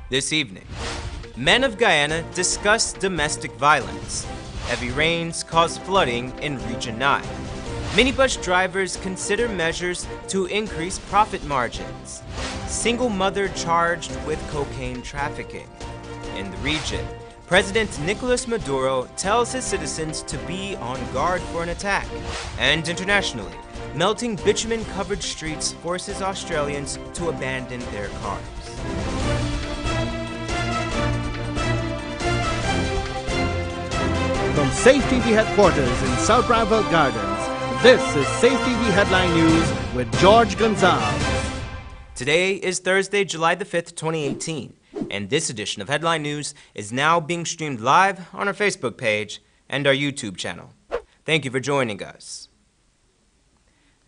This evening, men of Guyana discuss domestic violence. Heavy rains cause flooding in Region 9. Minibus drivers consider measures to increase profit margins. Single mother charged with cocaine trafficking. In the region, President Nicolas Maduro tells his citizens to be on guard for an attack. And internationally, melting bitumen-covered streets forces Australians to abandon their cars. From Safe TV headquarters in South Rival Gardens, this is Safe TV Headline News with George Gonzalez. Today is Thursday, July the 5th, 2018, and this edition of Headline News is now being streamed live on our Facebook page and our YouTube channel. Thank you for joining us.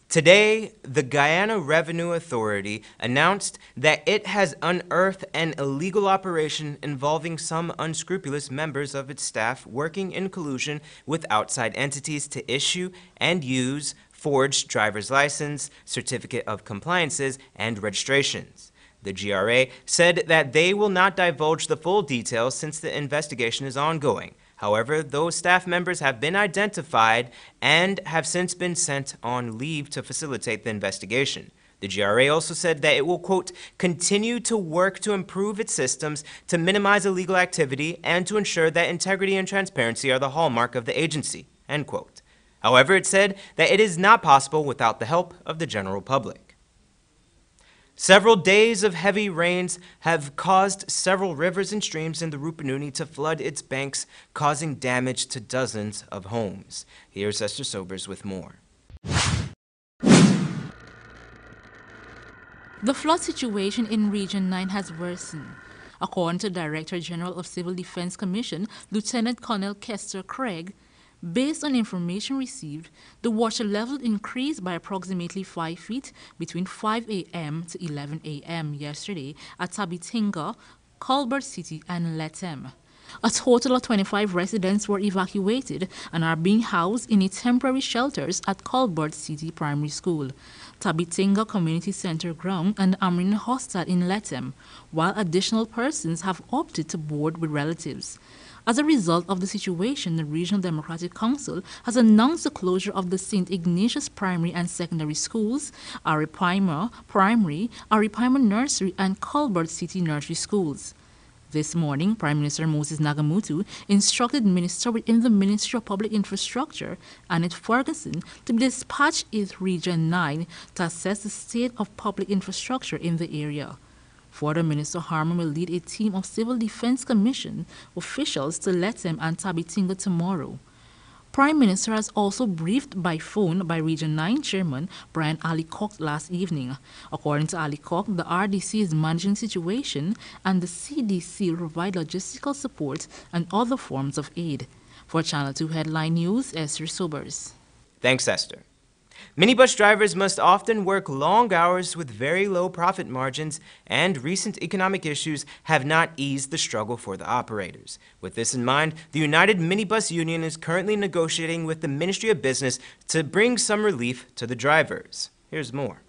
Today, the Guyana Revenue Authority announced that it has unearthed an illegal operation involving some unscrupulous members of its staff working in collusion with outside entities to issue and use forged driver's license, certificate of compliances, and registrations. The GRA said that they will not divulge the full details since the investigation is ongoing. However, those staff members have been identified and have since been sent on leave to facilitate the investigation. The GRA also said that it will, quote, continue to work to improve its systems to minimize illegal activity and to ensure that integrity and transparency are the hallmark of the agency, end quote. However, it said that it is not possible without the help of the general public. Several days of heavy rains have caused several rivers and streams in the Rupununi to flood its banks, causing damage to dozens of homes. Here's Esther Sobers with more. The flood situation in Region 9 has worsened. According to Director General of Civil Defense Commission, Lieutenant Colonel Kester Craig, based on information received, the water level increased by approximately 5 feet between 5 a.m. to 11 a.m. yesterday at Tabitinga, Colbert City, and Letem. A total of 25 residents were evacuated and are being housed in temporary shelters at Colbert City Primary School, Tabitinga Community Center Ground, and Amrin Hostel in Letem, while additional persons have opted to board with relatives. As a result of the situation, the Regional Democratic Council has announced the closure of the St. Ignatius Primary and Secondary Schools, Aripaima Primary, Aripaima Nursery, and Colbert City Nursery Schools. This morning, Prime Minister Moses Nagamutu instructed minister within the Ministry of Public Infrastructure, Annette Ferguson, to dispatch its Region 9 to assess the state of public infrastructure in the area. Further, Minister Harmon will lead a team of Civil Defense Commission officials to Letem and Tabitinga tomorrow. Prime Minister has also briefed by phone by Region 9 Chairman Brian Alicock last evening. According to Alicock, the RDC is managing the situation and the CDC will provide logistical support and other forms of aid. For Channel 2 Headline News, Esther Sobers. Thanks, Esther. Minibus drivers must often work long hours with very low profit margins, and recent economic issues have not eased the struggle for the operators. With this in mind, the United Minibus Union is currently negotiating with the Ministry of Business to bring some relief to the drivers. Here's more.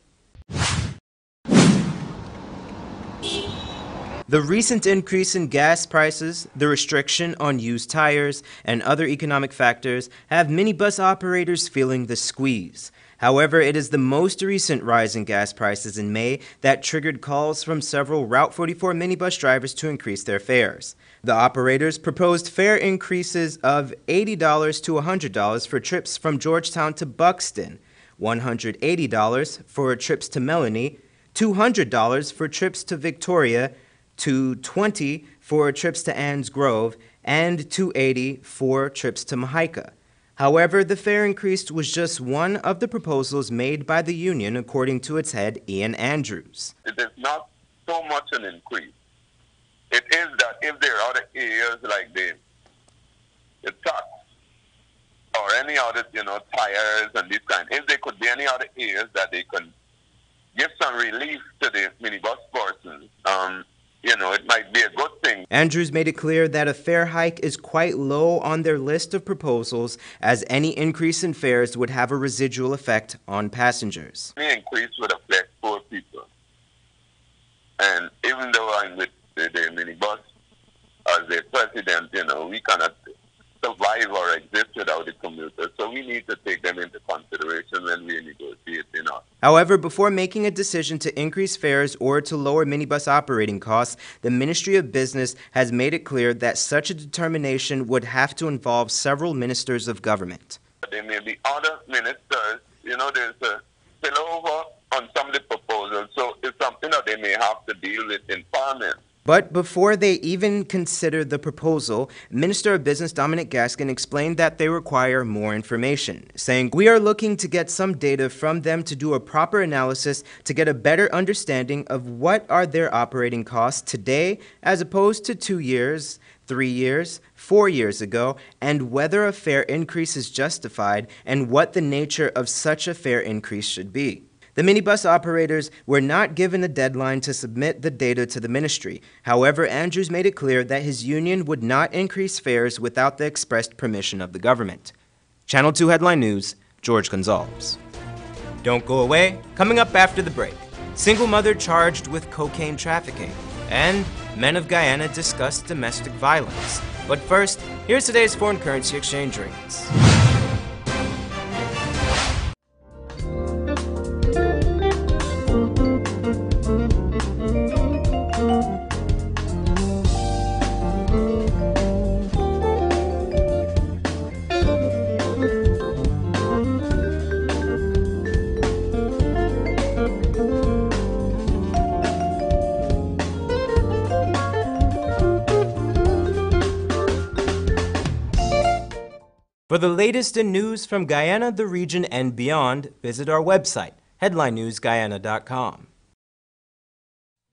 The recent increase in gas prices, the restriction on used tires, and other economic factors have minibus operators feeling the squeeze. However, it is the most recent rise in gas prices in May that triggered calls from several Route 44 minibus drivers to increase their fares. The operators proposed fare increases of $80 to $100 for trips from Georgetown to Buxton, $180 for trips to Melanie, $200 for trips to Victoria, $220 for trips to Anns Grove, and $280 for trips to Mahika. However, the fare increase was just one of the proposals made by the union, according to its head, Ian Andrews. It is not so much an increase. It is that if there are other areas like the tax or any other, tires and this kind, if there could be any other areas that they can give some relief to the minibus persons, it might be a good thing. Andrews made it clear that a fare hike is quite low on their list of proposals, as any increase in fares would have a residual effect on passengers. Any increase would affect poor people. And even though I'm with the minibus as the president, we cannot survive or exist without the commuters. So we need to take them into consideration when we negotiate, However, before making a decision to increase fares or to lower minibus operating costs, the Ministry of Business has made it clear that such a determination would have to involve several ministers of government. There may be other ministers, there's a spillover on some of the proposals, so it's something that they may have to deal with in Parliament. But before they even consider the proposal, Minister of Business Dominic Gaskin explained that they require more information, saying, "We are looking to get some data from them to do a proper analysis to get a better understanding of what are their operating costs today as opposed to 2 years, 3 years, 4 years ago, and whether a fare increase is justified and what the nature of such a fare increase should be." The minibus operators were not given a deadline to submit the data to the ministry. However, Andrews made it clear that his union would not increase fares without the expressed permission of the government. Channel 2 Headline News, George Gonzalez. Don't go away. Coming up after the break, single mother charged with cocaine trafficking, and men of Guyana discuss domestic violence. But first, here's today's foreign currency exchange rates. For the latest in news from Guyana, the region, and beyond, visit our website, headlinenewsguyana.com.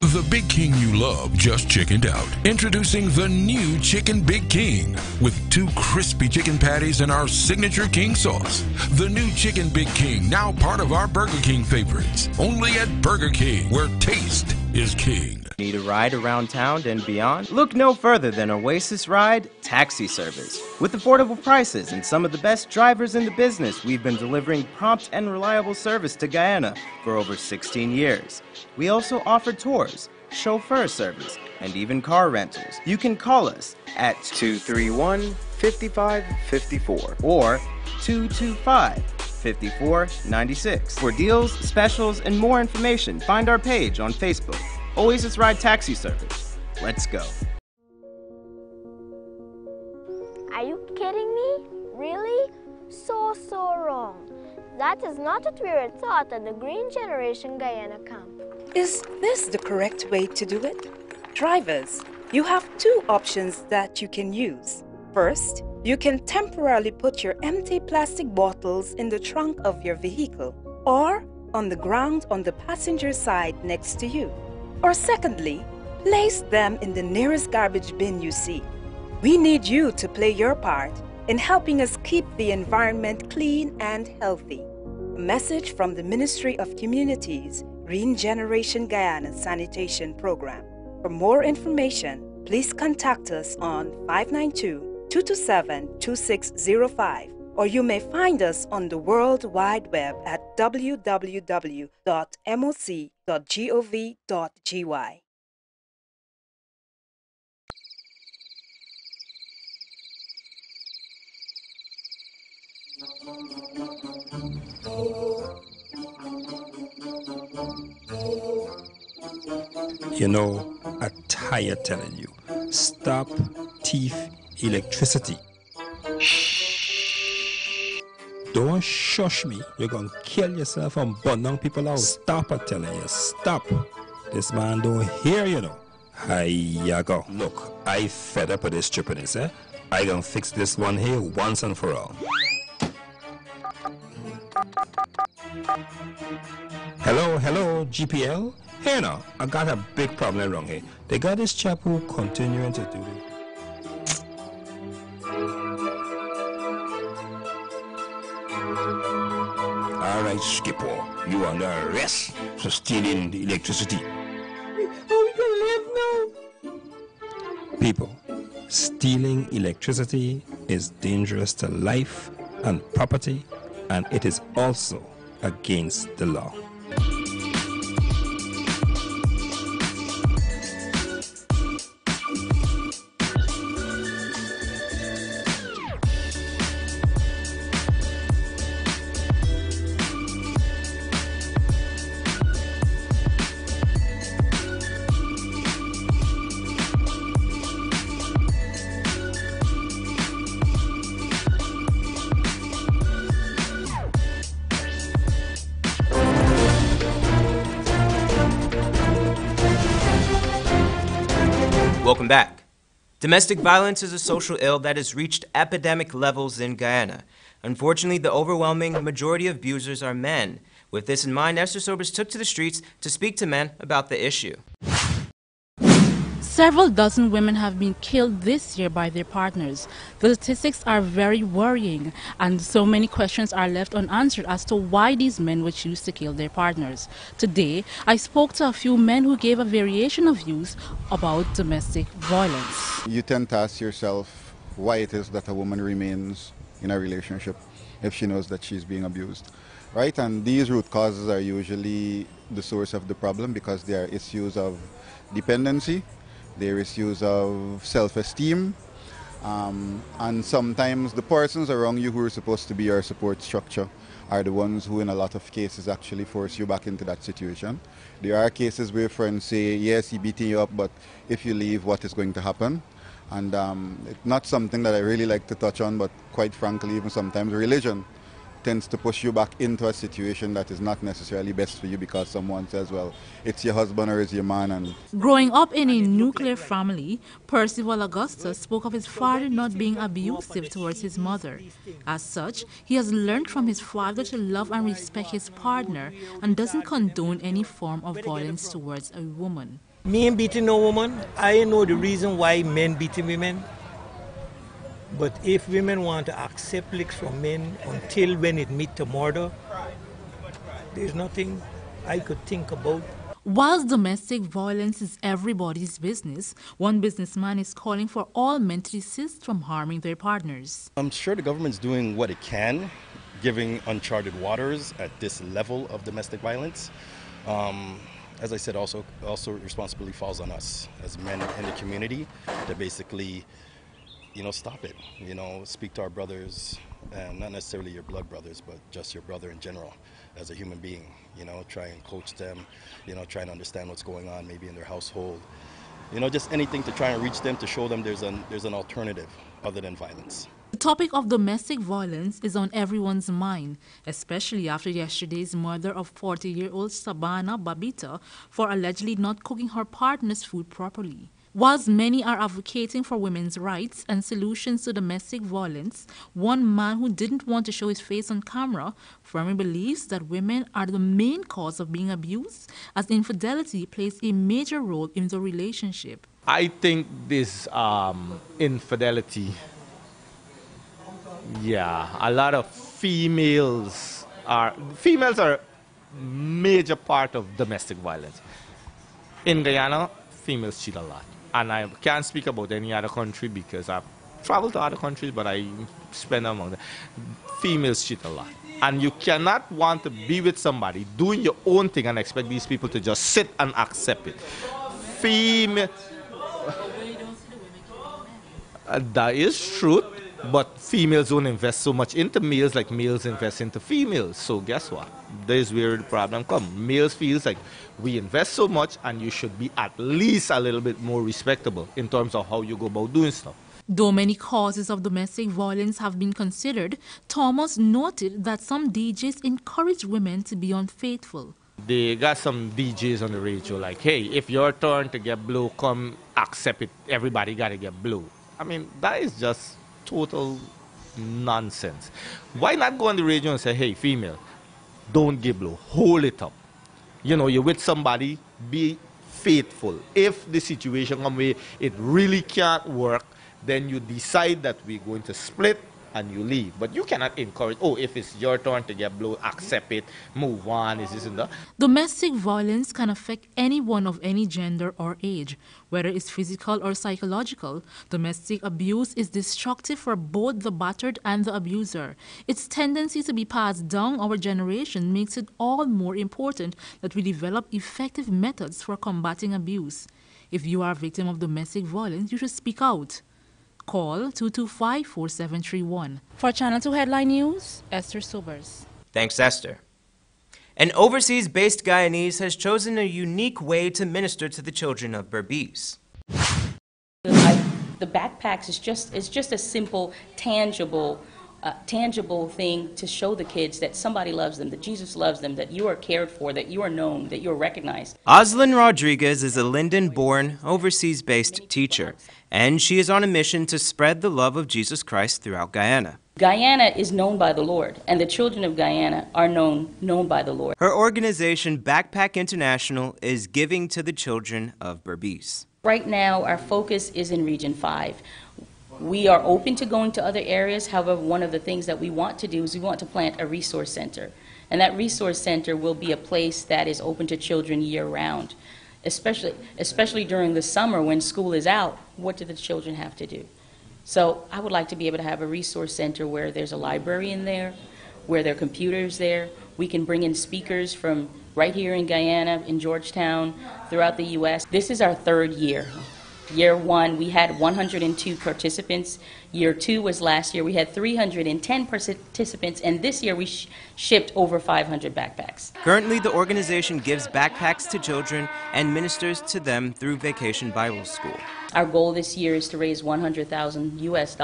The Big King you love just chickened out. Introducing the new Chicken Big King with 2 crispy chicken patties and our signature king sauce. The new Chicken Big King, now part of our Burger King favorites. Only at Burger King, where taste is king. Need a ride around town and beyond? Look no further than Oasis Ride Taxi Service. With affordable prices and some of the best drivers in the business, we've been delivering prompt and reliable service to Guyana for over 16 years. We also offer tours, chauffeur service, and even car rentals. You can call us at 231-5554 or 225-5496. For deals, specials, and more information, find our page on Facebook. Oasis Ride Taxi Service. Let's go. Are you kidding me? Really? So wrong. That is not what we were taught at the Green Generation Guyana camp. Is this the correct way to do it? Drivers, you have 2 options that you can use. First, you can temporarily put your empty plastic bottles in the trunk of your vehicle or on the ground on the passenger side next to you. Or secondly, place them in the nearest garbage bin you see. We need you to play your part in helping us keep the environment clean and healthy. A message from the Ministry of Communities, Green Generation Guyana Sanitation Program. For more information, please contact us on 592-227-2605, or you may find us on the World Wide Web at www.moc.gov.gy. You know, I'm tired telling you, stop thief electricity. Shh. Don't shush me. You're going to kill yourself and burn down people out. Stop, I'm telling you, stop. This man don't hear you know. Hiya go. Look, I fed up with this stupidness, eh? I gonna fix this one here once and for all. Hello, GPL? Here now, I got a big problem wrong here. They got this chap who continuing to do this. Alright, Skipper, you are under arrest for stealing the electricity. How we gonna live now? People, stealing electricity is dangerous to life and property, and it is also against the law. Welcome back. Domestic violence is a social ill that has reached epidemic levels in Guyana. Unfortunately, the overwhelming majority of abusers are men. With this in mind, Esther Sobers took to the streets to speak to men about the issue. Several dozen women have been killed this year by their partners. The statistics are very worrying, and so many questions are left unanswered as to why these men would choose to kill their partners. Today, I spoke to a few men who gave a variation of views about domestic violence. You tend to ask yourself why it is that a woman remains in a relationship if she knows that she's being abused, right? And these root causes are usually the source of the problem because they are issues of dependency. There are issues of self-esteem, and sometimes the persons around you who are supposed to be your support structure are the ones who in a lot of cases actually force you back into that situation. There are cases where friends say, yes, he beating you up, but if you leave, what is going to happen? And it's not something that I really like to touch on, but quite frankly, even sometimes religion tends to push you back into a situation that is not necessarily best for you because someone says, well, it's your husband or it's your man. And growing up in a nuclear family, Percival Augustus spoke of his father not being abusive towards his mother. As such, he has learned from his father to love and respect his partner and doesn't condone any form of violence towards a woman. Me ain't beating no woman. I know the reason why men beating women. But if women want to accept licks from men until when it meet to murder, there's nothing I could think about. Whilst domestic violence is everybody's business, one businessman is calling for all men to desist from harming their partners. I'm sure the government's doing what it can, giving uncharted waters at this level of domestic violence. As I said, also responsibility falls on us as men in the community to basically stop it, speak to our brothers, and not necessarily your blood brothers, but just your brother in general as a human being, try and coach them, try and understand what's going on maybe in their household, just anything to try and reach them, to show them there's an alternative other than violence. The topic of domestic violence is on everyone's mind, especially after yesterday's murder of 40-year-old Sabana Babita for allegedly not cooking her partner's food properly. Whilst many are advocating for women's rights and solutions to domestic violence, one man who didn't want to show his face on camera firmly believes that women are the main cause of being abused, as infidelity plays a major role in the relationship. I think this infidelity, a lot of females are a major part of domestic violence. In Guyana, females cheat a lot. And I can't speak about any other country because I've traveled to other countries, but I spend among them. Females cheat a lot. And you cannot want to be with somebody doing your own thing and expect these people to just sit and accept it. That is truth, but females don't invest so much into males like males invest into females. So guess what? There's where the problem comes. Males feels like we invest so much and you should be at least a little bit more respectable in terms of how you go about doing stuff. Though many causes of domestic violence have been considered, Thomas noted that some DJs encourage women to be unfaithful. They got some DJs on the radio like, hey, if your turn to get blow, come accept it. Everybody got to get blow. I mean, that is just total nonsense. Why not go on the radio and say, hey, female, don't give blow, hold it up. You're with somebody, be faithful. If the situation comes where it really can't work, then you decide that we're going to split and you leave. But you cannot encourage, if it's your turn to get blow, accept it, move on, is this and that. Domestic violence can affect anyone of any gender or age. Whether it's physical or psychological, domestic abuse is destructive for both the battered and the abuser. Its tendency to be passed down our generation makes it all more important that we develop effective methods for combating abuse. If you are a victim of domestic violence, you should speak out. Call 225-4731. For Channel 2 Headline News, Esther Sobers. Thanks, Esther. An overseas-based Guyanese has chosen a unique way to minister to the children of Berbice. The backpacks is just a simple, tangible tangible thing to show the kids that somebody loves them, that Jesus loves them, that you are cared for, that you are known, that you are recognized. Oslin Rodriguez is a Linden-born, overseas-based teacher, and she is on a mission to spread the love of Jesus Christ throughout Guyana. Guyana is known by the Lord, and the children of Guyana are known by the Lord. Her organization, Backpack International, is giving to the children of Berbice. Right now, our focus is in Region 5. We are open to going to other areas. However, one of the things that we want to do is we want to plant a resource center. And that resource center will be a place that is open to children year-round, especially during the summer when school is out. What do the children have to do? So I would like to be able to have a resource center where there's a library in there, where there are computers there. We can bring in speakers from right here in Guyana, in Georgetown, throughout the U.S. This is our third year. Year 1, we had 102 participants. Year 2 was last year. We had 310 participants, and this year we shipped over 500 backpacks. Currently, the organization gives backpacks to children and ministers to them through Vacation Bible School. Our goal this year is to raise $100,000 US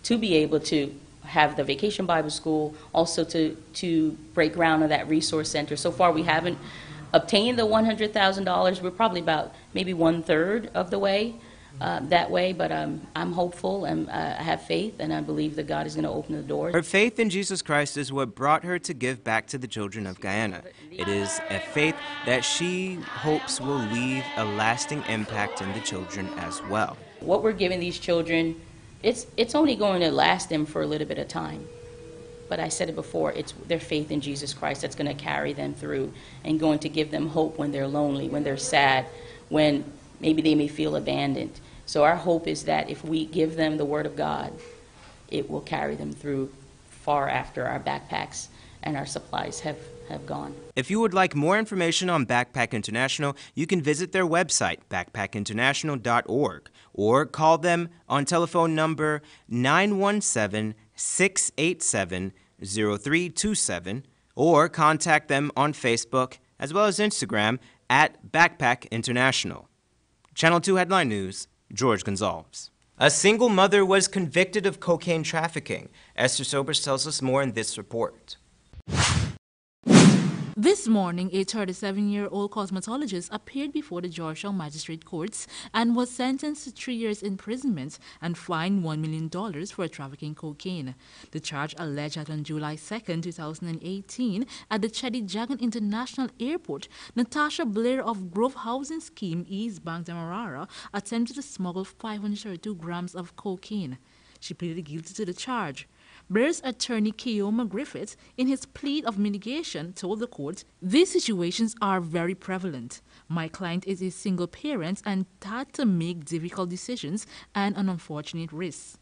to be able to have the Vacation Bible School, also to break ground on that resource center. So far, we haven't obtained the $100,000. We're probably about maybe 1/3 of the way that way, but I'm hopeful and I have faith, and I believe that God is going to open the doors. Her faith in Jesus Christ is what brought her to give back to the children of Guyana. It is a faith that she hopes will leave a lasting impact in the children as well. What we're giving these children, it's only going to last them for a little bit of time. But I said it before, it's their faith in Jesus Christ that's going to carry them through and going to give them hope when they're lonely, when they're sad, when maybe they may feel abandoned. So our hope is that if we give them the Word of God, it will carry them through far after our backpacks and our supplies have gone. If you would like more information on Backpack International, you can visit their website, backpackinternational.org, or call them on telephone number 917-687-0327, or contact them on Facebook as well as Instagram at Backpack International. Channel 2 Headline News, George Gonzalez. A single mother was convicted of cocaine trafficking. Esther Sobers tells us more in this report. This morning, a 37-year-old cosmetologist appeared before the Georgetown Magistrate Courts and was sentenced to 3 years imprisonment and fined $1 million for trafficking cocaine. The charge alleged that on July 2, 2018, at the Cheddi Jagan International Airport, Natasha Blair of Grove Housing Scheme East Bank Demerara attempted to smuggle 532 grams of cocaine. She pleaded guilty to the charge. Blair's attorney, Keoma Griffith, in his plea of mitigation, told the court, "These situations are very prevalent. My client is a single parent and had to make difficult decisions and an unfortunate risk."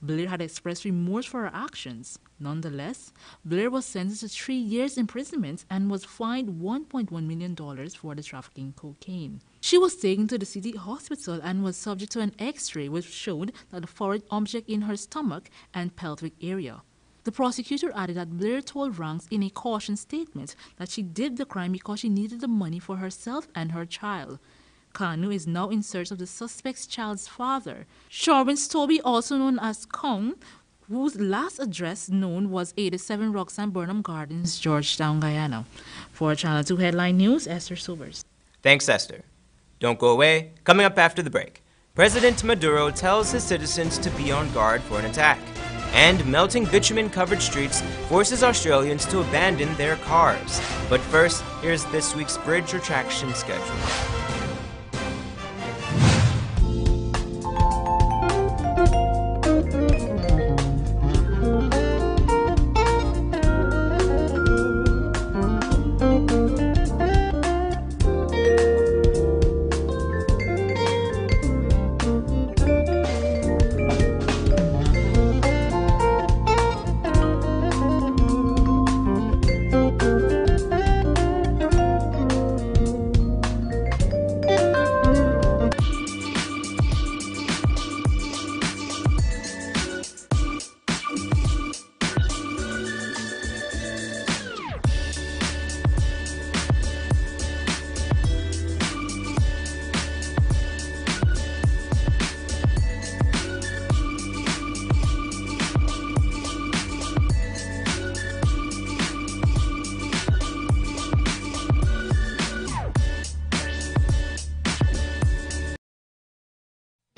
Blair had expressed remorse for her actions. Nonetheless, Blair was sentenced to 3 years imprisonment and was fined $1.1 million for the trafficking cocaine. She was taken to the city hospital and was subject to an X-ray which showed that a foreign object in her stomach and pelvic area. The prosecutor added that Blair told Ranks in a caution statement that she did the crime because she needed the money for herself and her child. Kanu is now in search of the suspect's child's father. Sherwin Stobie, also known as Kong, whose last address known was 87 Roxanne Burnham Gardens, Georgetown, Guyana. For Channel 2 Headline News, Esther Sobers. Thanks, Esther. Don't go away. Coming up after the break, President Maduro tells his citizens to be on guard for an attack. And melting bitumen-covered streets forces Australians to abandon their cars. But first, here's this week's bridge retraction schedule.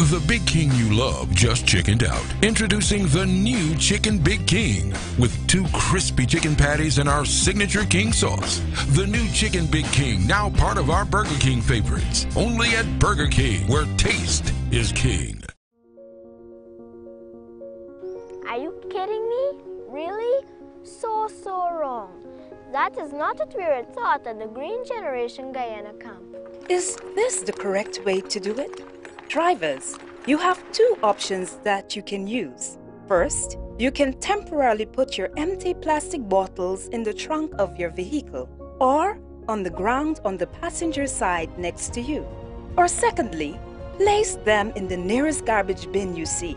The Big King you love just chickened out. Introducing the new Chicken Big King with 2 crispy chicken patties and our signature king sauce. The new Chicken Big King, now part of our Burger King favorites. Only at Burger King, where taste is king. Are you kidding me? Really? So wrong. That is not what we were taught at the Green Generation Guyana camp. Is this the correct way to do it? Drivers, you have 2 options that you can use. First, you can temporarily put your empty plastic bottles in the trunk of your vehicle or on the ground on the passenger side next to you. Or secondly, place them in the nearest garbage bin you see.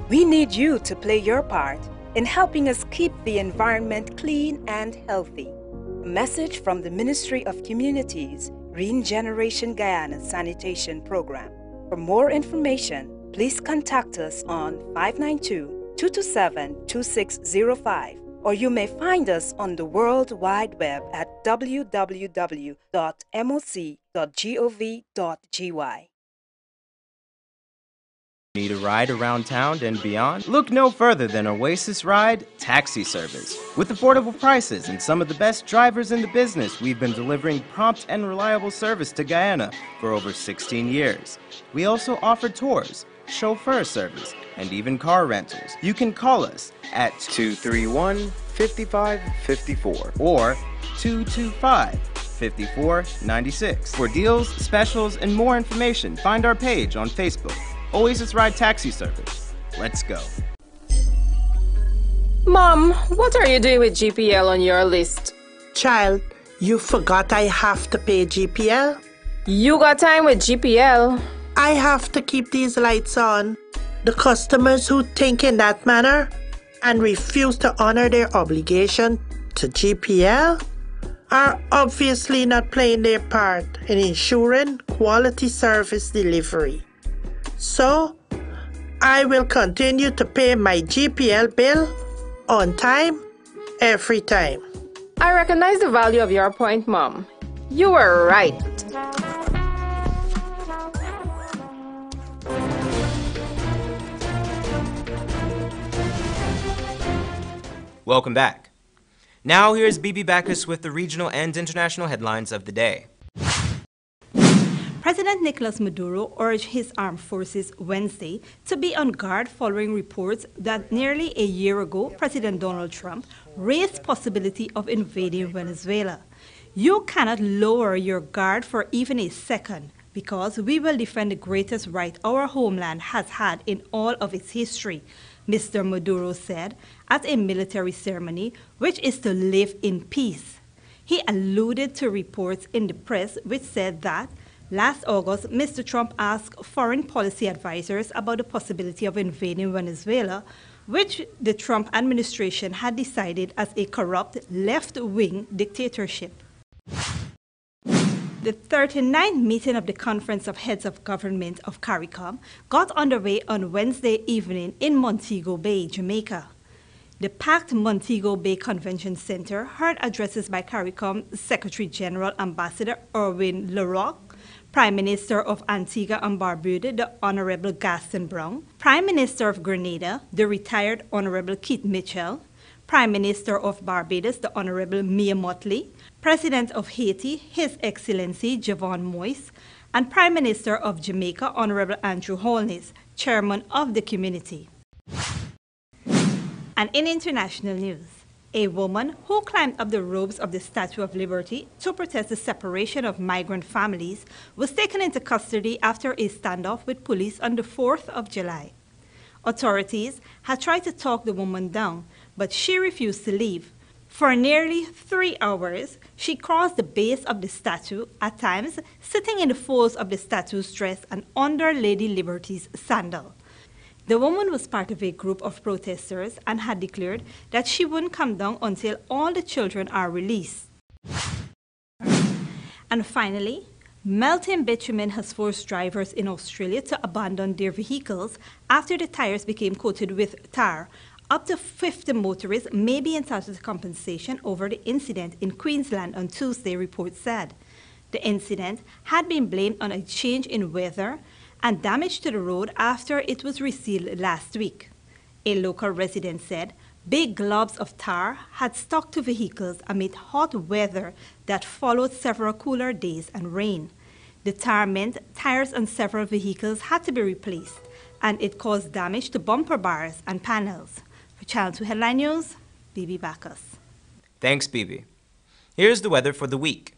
We need you to play your part in helping us keep the environment clean and healthy. A message from the Ministry of Communities, Green Generation Guyana Sanitation Program. For more information, please contact us on 592-227-2605, or you may find us on the World Wide Web at www.moc.gov.gy. Need a ride around town and beyond? Look no further than Oasis Ride Taxi Service. With affordable prices and some of the best drivers in the business, we've been delivering prompt and reliable service to Guyana for over 16 years. We also offer tours, chauffeur service, and even car rentals. You can call us at 231-5554 or 225-5496. For deals, specials, and more information, find our page on Facebook. Oasis Ride Taxi Service. Let's go. Mom, what are you doing with GPL on your list? Child, you forgot I have to pay GPL? You got time with GPL? I have to keep these lights on. The customers who think in that manner and refuse to honor their obligation to GPL are obviously not playing their part in ensuring quality service delivery. So, I will continue to pay my GPL bill on time, every time. I recognize the value of your point, Mom. You were right. Welcome back. Now here's Bibi Bacchus with the regional and international headlines of the day. President Nicolas Maduro urged his armed forces Wednesday to be on guard following reports that nearly a year ago, President Donald Trump raised possibility of invading Venezuela. You cannot lower your guard for even a second because we will defend the greatest right our homeland has had in all of its history, Mr. Maduro said at a military ceremony, which is to live in peace. He alluded to reports in the press which said that last August, Mr. Trump asked foreign policy advisors about the possibility of invading Venezuela, which the Trump administration had decided as a corrupt left-wing dictatorship. The 39th meeting of the Conference of Heads of Government of CARICOM got underway on Wednesday evening in Montego Bay, Jamaica. The packed Montego Bay Convention Center heard addresses by CARICOM Secretary General Ambassador Erwin LaRocque, Prime Minister of Antigua and Barbuda, the Honorable Gaston Brown, Prime Minister of Grenada, the retired Honorable Keith Mitchell, Prime Minister of Barbados, the Honorable Mia Motley, President of Haiti, His Excellency Javon Moise, and Prime Minister of Jamaica, Honorable Andrew Holness, Chairman of the community. And in international news, a woman who climbed up the robes of the Statue of Liberty to protest the separation of migrant families was taken into custody after a standoff with police on the 4th of July. Authorities had tried to talk the woman down, but she refused to leave. For nearly 3 hours, she crossed the base of the statue, at times sitting in the folds of the statue's dress and under Lady Liberty's sandal. The woman was part of a group of protesters and had declared that she wouldn't come down until all the children are released. And finally, melting bitumen has forced drivers in Australia to abandon their vehicles after the tires became coated with tar. Up to 50 motorists may be entitled to compensation over the incident in Queensland on Tuesday, reports said. The incident had been blamed on a change in weather and damage to the road after it was resealed last week. A local resident said big globs of tar had stuck to vehicles amid hot weather that followed several cooler days and rain. The tar meant tires on several vehicles had to be replaced, and it caused damage to bumper bars and panels. For Channel 2 Headline News, Bibi Bacchus. Thanks, Bibi. Here's the weather for the week.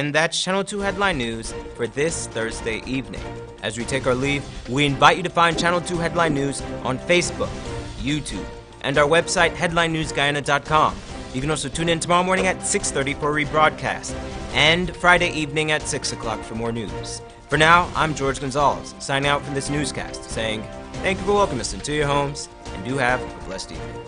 And that's Channel 2 Headline News for this Thursday evening. As we take our leave, we invite you to find Channel 2 Headline News on Facebook, YouTube, and our website, headlinenewsguyana.com. You can also tune in tomorrow morning at 6:30 for a rebroadcast, and Friday evening at 6 o'clock for more news. For now, I'm George Gonzalez, signing out from this newscast, saying thank you for welcoming us into your homes, and do have a blessed evening.